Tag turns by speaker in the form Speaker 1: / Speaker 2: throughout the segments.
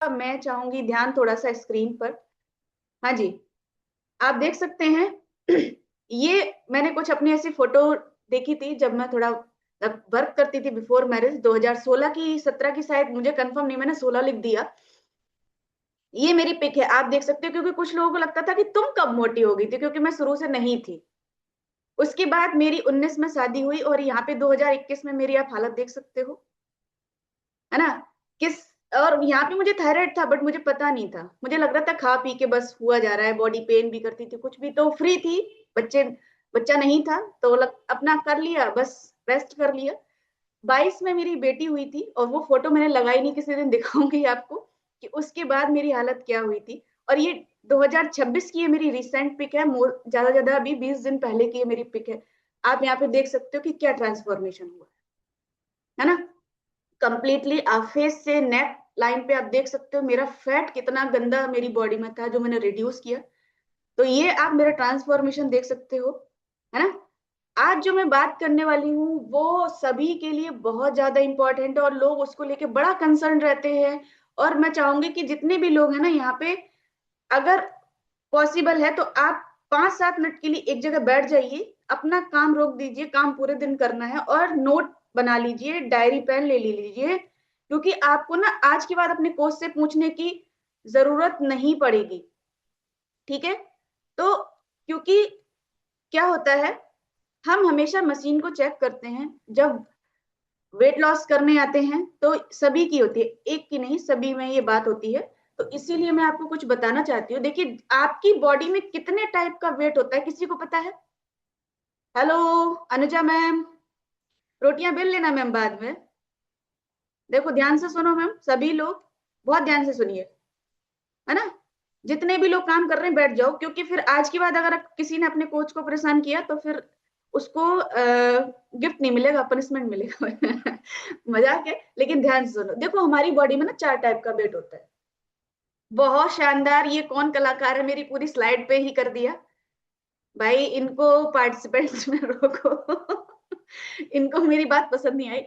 Speaker 1: मैं चाहूंगी ध्यान थोड़ा सा स्क्रीन पर। हाँ जी, आप देख सकते हैं। ये मैंने कुछ अपनी ऐसी फोटो देखी थी जब मैं थोड़ा वर्क करती थी बिफोर मैरिज, 2016 की 17 की शायद, मुझे कंफर्म नहीं, मैंने 16 लिख दिया। ये मेरी पिक है, आप देख सकते हो, क्योंकि कुछ लोगों को लगता था कि तुम कब मोटी हो गई थी, क्योंकि मैं शुरू से नहीं थी। उसके बाद मेरी 19 में शादी हुई और यहाँ पे 2021 में मेरी आप हालत देख सकते हो, है ना। किस और यहाँ पे मुझे थायराइड था बट मुझे पता नहीं था, मुझे लग रहा था खा पी के बस हुआ जा रहा है, बॉडी पेन भी करती थी, कुछ भी, तो फ्री थी। बच्चे बच्चा नहीं था तो अपना कर लिया, बस रेस्ट कर लिया। 22 में मेरी बेटी हुई थी और वो फोटो मैंने लगाई नहीं, किसी दिन दिखाऊंगी आपको कि उसके बाद मेरी हालत क्या हुई थी। और ये 2026 की ये मेरी रिसेंट पिक है, ज्यादा ज्यादा अभी 20 दिन पहले की ये मेरी पिक है। आप यहाँ पे देख सकते हो कि क्या ट्रांसफॉर्मेशन हुआ है ना। कंप्लीटली आप फेस से नेक लाइन पे आप देख सकते हो मेरा फैट कितना गंदा मेरी बॉडी में था जो मैंने रिड्यूस किया। तो ये आप मेरा ट्रांसफॉर्मेशन देख सकते हो, है ना। आज जो मैं बात करने वाली हूँ वो सभी के लिए बहुत ज्यादा इंपॉर्टेंट है और लोग उसको लेके बड़ा कंसर्न रहते हैं। और मैं चाहूंगी कि जितने भी लोग हैं ना यहाँ पे, अगर पॉसिबल है तो आप 5-7 मिनट के लिए एक जगह बैठ जाइए, अपना काम रोक दीजिए, काम पूरे दिन करना है, और नोट बना लीजिए, डायरी पेन ले लीजिए, क्योंकि आपको ना आज के बाद अपने कोच से पूछने की जरूरत नहीं पड़ेगी। ठीक है। तो क्योंकि क्या होता है, हम हमेशा मशीन को चेक करते हैं जब वेट लॉस करने आते हैं, तो सभी की होती है, एक की नहीं, सभी में ये बात होती है। तो इसीलिए मैं आपको कुछ बताना चाहती हूँ। देखिए, आपकी बॉडी में कितने टाइप का वेट होता है, किसी को पता है? हेलो अनुजा मैम, रोटियां बेल लेना मैम बाद में। देखो ध्यान से सुनो मैम, सभी लोग बहुत ध्यान से सुनिए, है ना। जितने भी लोग काम कर रहे हैं बैठ जाओ, क्योंकि फिर आज के बाद अगर किसी ने अपने कोच को परेशान किया तो फिर उसको गिफ्ट नहीं मिलेगा, पनिशमेंट मिलेगा। मजाक है, लेकिन ध्यान से सुनो। देखो हमारी बॉडी में ना 4 टाइप का वेट होता है। बहुत शानदार, ये कौन कलाकार है, मेरी पूरी स्लाइड पे ही कर दिया। भाई इनको पार्टिसिपेंट्स में रोको। इनको मेरी बात पसंद नहीं आई।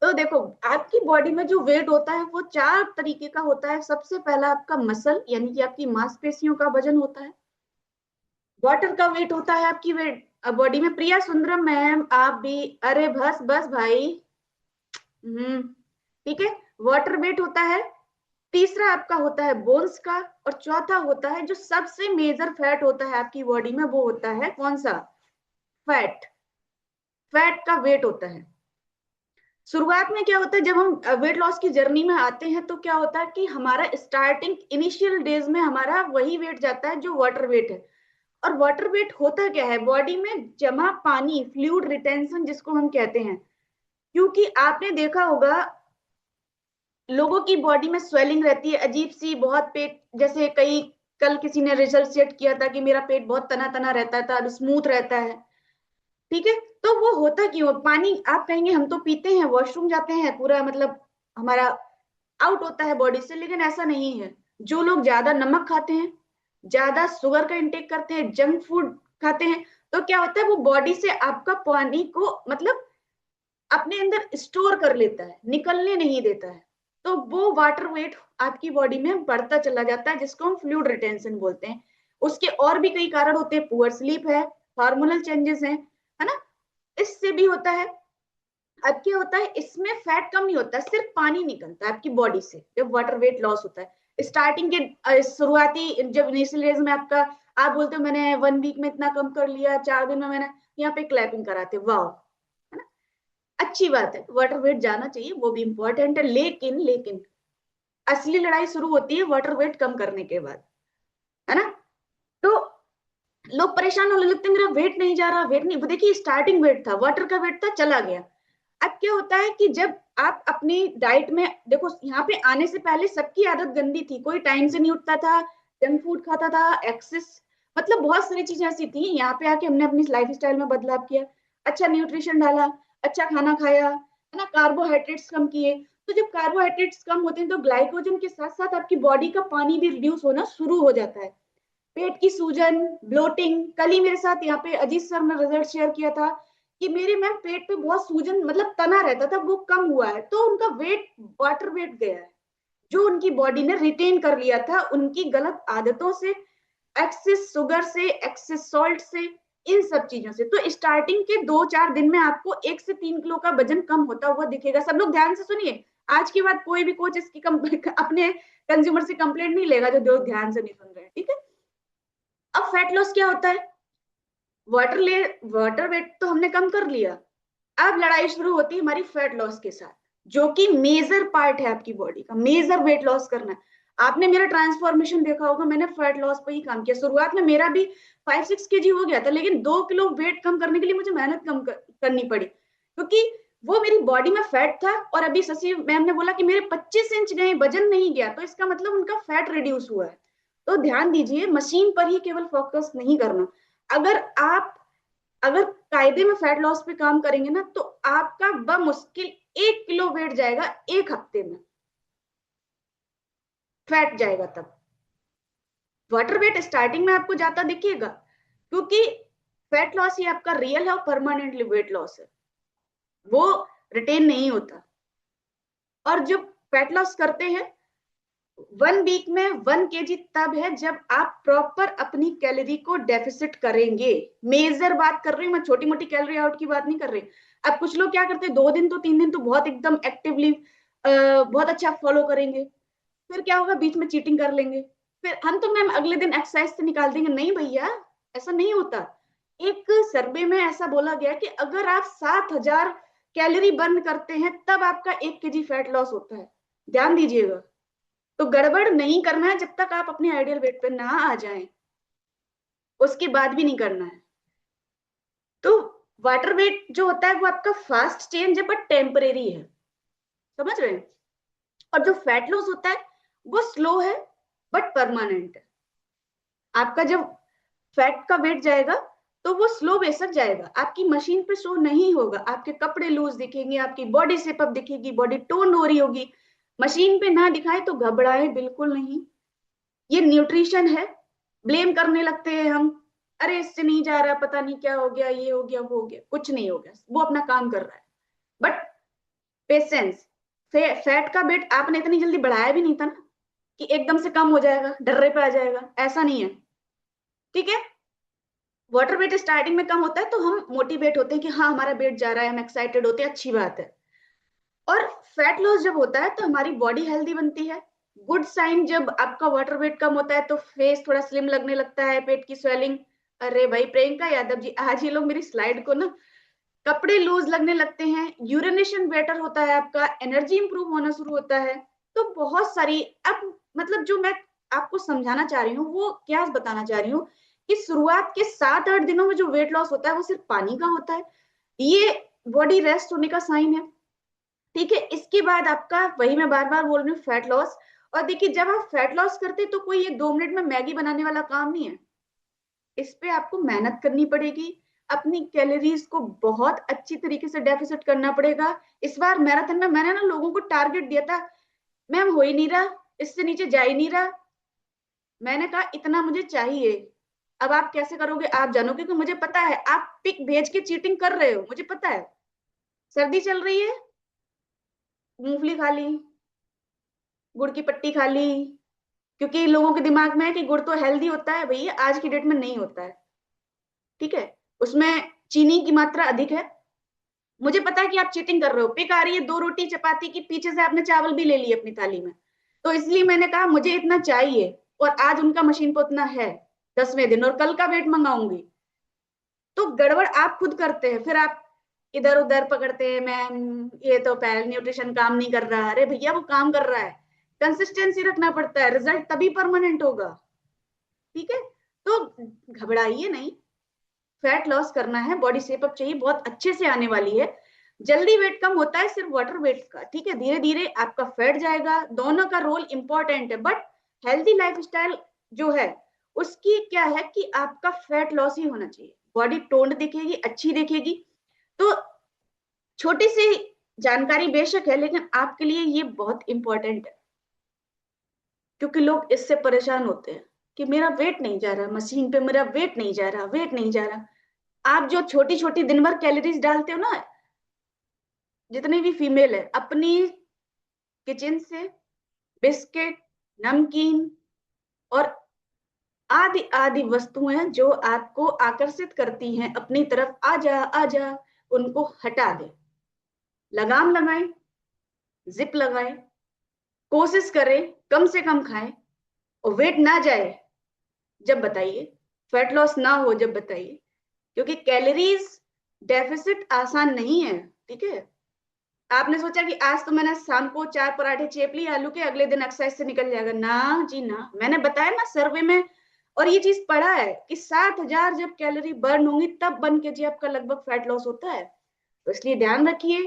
Speaker 1: तो देखो, आपकी बॉडी में जो वेट होता है वो 4 तरीके का होता है। सबसे पहला आपका मसल, यानी कि आपकी मांसपेशियों का वजन होता है। वाटर का वेट होता है आपकी वेट बॉडी में। प्रिया सुंदरम मैम आप भी, अरे बस बस भाई। हम्म, ठीक है। वाटर वेट होता है। तीसरा आपका होता है बोन्स का। और चौथा होता है जो सबसे मेजर फैट होता है आपकी बॉडी में, वो होता है कौन सा? फैट। फैट का वेट होता है। शुरुआत में क्या होता है, जब हम वेट लॉस की जर्नी में आते हैं तो क्या होता है कि हमारा स्टार्टिंग इनिशियल डेज में हमारा वही वेट जाता है जो वाटर वेट है। और वाटर वेट होता क्या है, बॉडी में जमा पानी, फ्लूइड रिटेंशन जिसको हम कहते हैं। क्योंकि आपने देखा होगा लोगों की बॉडी में स्वेलिंग रहती है अजीब सी, बहुत पेट जैसे, कई कल किसी ने रिजल्ट सेट किया था कि मेरा पेट बहुत तना तना रहता था, अब स्मूथ रहता है। ठीक है। तो वो होता क्यों? पानी, आप कहेंगे हम तो पीते हैं, वॉशरूम जाते हैं, पूरा मतलब हमारा आउट होता है बॉडी से, लेकिन ऐसा नहीं है। जो लोग ज्यादा नमक खाते हैं, ज्यादा शुगर का इंटेक करते हैं, जंक फूड खाते हैं, तो क्या होता है वो बॉडी से आपका पानी को मतलब अपने अंदर स्टोर कर लेता है, निकलने नहीं देता है। तो वो वाटर वेट आपकी बॉडी में बढ़ता चला जाता है, जिसको हम फ्लूइड रिटेंशन बोलते हैं। उसके और भी कई कारण होते हैं, पुअर स्लीप है, हार्मोनल चेंजेस हैं, है ना, इससे भी होता है। अब क्या होता है, इसमें फैट कम नहीं होता, सिर्फ पानी निकलता है आपकी बॉडी से जब वाटर वेट लॉस होता है। स्टार्टिंग के शुरुआती जब इनिशियल एज में आपका, आप बोलते हो मैंने 1 वीक में इतना कम कर लिया, 4 दिन में मैंने, यहाँ पे क्लैपिंग कराते, वाह, है ना। अच्छी बात है, वाटर वेट जाना चाहिए, वो भी इंपॉर्टेंट है, लेकिन लेकिन असली लड़ाई शुरू होती है वाटर वेट कम करने के बाद, है ना। तो लोग परेशान होने लगते हैं, मेरा वेट नहीं जा रहा, वेट नहीं, वो देखिए स्टार्टिंग वेट था, वाटर का वेट था, चला गया। अब क्या होता है कि जब आप अपनी डाइट में देखो, यहाँ पे आने से पहले सबकी आदत गंदी थी, कोई टाइम से नहीं उठता था, जंक फूड खाता था, एक्सेस, मतलब बहुत सारी चीजें ऐसी थी। यहाँ पे आके हमने अपनी लाइफ स्टाइल में बदलाव किया, अच्छा न्यूट्रिशन डाला, अच्छा खाना खाया, है ना, कार्बोहाइड्रेट्स कम किए। तो जब कार्बोहाइड्रेट्स कम होते हैं तो ग्लाइकोजन के साथ साथ आपकी बॉडी का पानी भी रिड्यूस होना शुरू हो जाता है। पेट की सूजन, ब्लोटिंग, कल ही मेरे साथ यहाँ पे अजीत सर ने रिजल्ट शेयर किया था कि मेरे मैम पेट पे बहुत सूजन मतलब तना रहता था, वो कम हुआ है, तो उनका वेट वाटर वेट गया है। जो उनकी बॉडी ने रिटेन कर लिया था उनकी गलत आदतों से, एक्सेस शुगर से, एक्सेस सॉल्ट से, इन सब चीजों से। तो स्टार्टिंग के 2-4 दिन में आपको 1 से 3 किलो का वजन कम होता हुआ दिखेगा। सब लोग ध्यान से सुनिए, आज की बात कोई भी कोच इसकी अपने कंज्यूमर से कंप्लेंट नहीं लेगा जो ध्यान से नहीं सुन रहे हैं, ठीक है। अब फैट लॉस क्या होता है? वाटर वेट तो हमने कम कर लिया, अब लड़ाई शुरू होती है हमारी फैट लॉस के साथ, जो कि मेजर पार्ट है आपकी बॉडी का, मेजर वेट लॉस करना है। आपने मेरा ट्रांसफॉर्मेशन देखा होगा, मैंने फैट लॉस पे ही काम किया। शुरुआत में मेरा भी 5-6 केजी हो गया था, लेकिन 2 किलो वेट कम करने के लिए मुझे मेहनत करनी पड़ी, क्योंकि वो मेरी बॉडी में फैट था। और अभी शशि मैम ने बोला कि मेरे 25 इंच गए, वजन नहीं गया, तो इसका मतलब उनका फैट रिड्यूस हुआ है। तो ध्यान दीजिए, मशीन पर ही केवल फोकस नहीं करना। अगर आप अगर कायदे में फैट लॉस पे काम करेंगे ना, तो आपका बमुश्किल 1 किलो वेट जाएगा 1 हफ्ते में, फैट जाएगा। तब वाटर वेट स्टार्टिंग में आपको जाता दिखिएगा, क्योंकि फैट लॉस ही आपका रियल है और परमानेंटली वेट लॉस है, वो रिटेन नहीं होता। और जब फैट लॉस करते हैं 1 वीक में 1 केजी तब है जब आप प्रॉपर अपनी कैलोरी को डेफिसिट करेंगे। मेजर बात कर रही हूँ मैं, छोटी मोटी कैलोरी आउट की बात नहीं कर रही। अब कुछ लोग क्या करते हैं, 2 दिन तो 3 दिन तो बहुत एकदम एक्टिवली बहुत अच्छा फॉलो करेंगे, फिर क्या होगा, बीच में चीटिंग कर लेंगे, फिर हम तो मैम अगले दिन एक्सरसाइज से निकाल देंगे। नहीं भैया, ऐसा नहीं होता। एक सर्वे में ऐसा बोला गया कि अगर आप 7,000 कैलोरी बर्न करते हैं तब आपका 1 केजी फैट लॉस होता है। ध्यान दीजिएगा। तो गड़बड़ नहीं करना है जब तक आप अपने आइडियल वेट पे ना आ जाएं, उसके बाद भी नहीं करना है। तो वाटर वेट जो होता है वो आपका फास्ट चेंज है बट टेम्परेरी है, समझ रहे हैं। और जो फैट लॉस होता है वो स्लो है बट परमानेंट है। आपका जब फैट का वेट जाएगा तो वो स्लो बेशक जाएगा, आपकी मशीन पे शो नहीं होगा, आपके कपड़े लूज दिखेंगे, आपकी बॉडी शेपअप दिखेगी, बॉडी टोन हो रही होगी। मशीन पे ना दिखाए तो घबराए बिल्कुल नहीं, ये न्यूट्रिशन है। ब्लेम करने लगते हैं हम, अरे इससे नहीं जा रहा, पता नहीं क्या हो गया, ये हो गया, वो हो गया। कुछ नहीं हो गया, वो अपना काम कर रहा है। बट पेशेंस, फैट का वेट आपने इतनी जल्दी बढ़ाया भी नहीं था ना कि एकदम से कम हो जाएगा, डर्रे पे आ जाएगा, ऐसा नहीं है, ठीक है। वाटर वेट स्टार्टिंग में कम होता है तो हम मोटिवेट होते हैं कि हाँ हमारा वेट जा रहा है, हम एक्साइटेड होते हैं, अच्छी बात है। और फैट लॉस जब होता है तो हमारी बॉडी हेल्दी बनती है। गुड साइन, जब आपका वाटर वेट कम होता है तो फेस थोड़ा स्लिम लगने लगता है, पेट की स्वेलिंग, अरे भाई प्रियंका यादव जी, आज ये लोग मेरी स्लाइड को ना, कपड़े लूज लगने लगते हैं, यूरिनेशन बेटर होता है, आपका एनर्जी इंप्रूव होना शुरू होता है। तो बहुत सारी, अब मतलब जो मैं आपको समझाना चाह रही हूँ वो क्या बताना चाह रही हूँ, कि शुरुआत के 7-8 दिनों में जो वेट लॉस होता है वो सिर्फ पानी का होता है, ये बॉडी रेस्ट होने का साइन है, ठीक है। इसके बाद आपका, वही मैं बार बार बोल रही हूँ, फैट लॉस। और देखिए जब आप फैट लॉस करते तो कोई ये 2 मिनट में मैगी बनाने वाला काम नहीं है, इस पे आपको मेहनत करनी पड़ेगी, अपनी कैलोरीज को बहुत अच्छी तरीके से डेफिसिट करना पड़ेगा। इस बार मैराथन में मैंने ना लोगों को टारगेट दिया था, मैम हो ही नहीं रहा, इससे नीचे जा ही नहीं रहा। मैंने कहा इतना मुझे चाहिए, अब आप कैसे करोगे आप जानो, क्योंकि मुझे पता है आप पिक भेज के चीटिंग कर रहे हो, मुझे पता है। सर्दी चल रही है, मूंगफली खा ली, गुड़ की पट्टी खा ली, क्योंकि लोगों के दिमाग में है कि गुड़ तो हेल्दी होता है, भैया आज की डेट में नहीं होता है, ठीक है। उसमें चीनी की मात्रा अधिक है। मुझे पता है कि आप चीटिंग कर रहे हो, पिक आ रही है 2 रोटी चपाती की, पीछे से आपने चावल भी ले लिए अपनी थाली में, तो इसलिए मैंने कहा मुझे इतना चाहिए, और आज उनका मशीन पे उतना है 10वें दिन, और कल का वेट मंगाऊंगी। तो गड़बड़ आप खुद करते हैं, फिर आप इधर उधर पकड़ते हैं, मैम ये तो पैरल न्यूट्रिशन काम नहीं कर रहा। अरे भैया वो काम कर रहा है, कंसिस्टेंसी रखना पड़ता है, रिजल्ट तभी परमानेंट होगा, ठीक है। तो घबराइए नहीं, फैट लॉस करना है, बॉडी शेप अप चाहिए, बहुत अच्छे से आने वाली है। जल्दी वेट कम होता है सिर्फ वाटर वेट का, ठीक है, धीरे धीरे आपका फैट जाएगा, दोनों का रोल इंपॉर्टेंट है। बट हेल्थी लाइफस्टाइल जो है उसकी क्या है कि आपका फैट लॉस ही होना चाहिए, बॉडी टोन्ड दिखेगी, अच्छी दिखेगी। तो छोटी सी जानकारी बेशक है, लेकिन आपके लिए ये बहुत इंपॉर्टेंट है, क्योंकि लोग इससे परेशान होते हैं कि मेरा वेट नहीं जा रहा, मशीन पे मेरा वेट नहीं जा रहा, वेट नहीं जा रहा। आप जो छोटी छोटी दिन भर कैलोरीज डालते हो ना, जितने भी फीमेल है अपनी किचन से बिस्किट, नमकीन और आदि आदि वस्तुएं जो आपको आकर्षित करती हैं अपनी तरफ, आजा आजा, उनको हटा दें। लगाम लगाएं, जिप लगाएं, कोशिश करें कम से कम खाएं, और वेट ना जाए जब बताइए, फैट लॉस ना हो जब बताइए, क्योंकि कैलोरीज डेफिसिट आसान नहीं है। ठीक है, आपने सोचा कि आज तो मैंने शाम को 4 पराठे चेप लिए आलू के, अगले दिन एक्सरसाइज से निकल जाएगा, ना जी ना। मैंने बताया ना सर्वे में, और ये चीज पढ़ा है कि 7,000 जब कैलोरी बर्न होंगी तब 1 kg आपका लगभग फैट लॉस होता है। तो इसलिए ध्यान रखिए,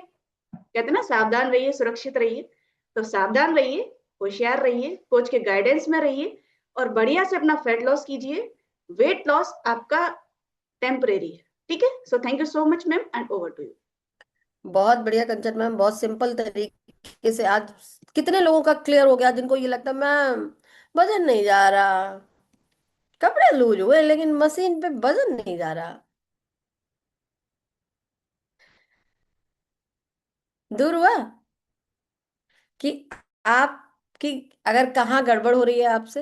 Speaker 1: कहते ना सावधान रहिए सुरक्षित रहिए। तो सावधान रहिए, होशियार रहिए, कोच के गाइडेंस में रहिए, और बढ़िया से अपना फैट लॉस कीजिए। वेट लॉस आपका टेम्परेरी है। ठीक है, so thank you so much ma'am, and over to you.
Speaker 2: बहुत बढ़िया कंचन मैम, बहुत सिंपल तरीके से आज कितने लोगों का क्लियर हो गया जिनको ये लगता मैम वजन नहीं जा रहा, कपड़े लूज हुए लेकिन मशीन पे वजन नहीं जा रहा। दूर हुआ कि आपकी अगर कहाँ गड़बड़ हो रही है आपसे,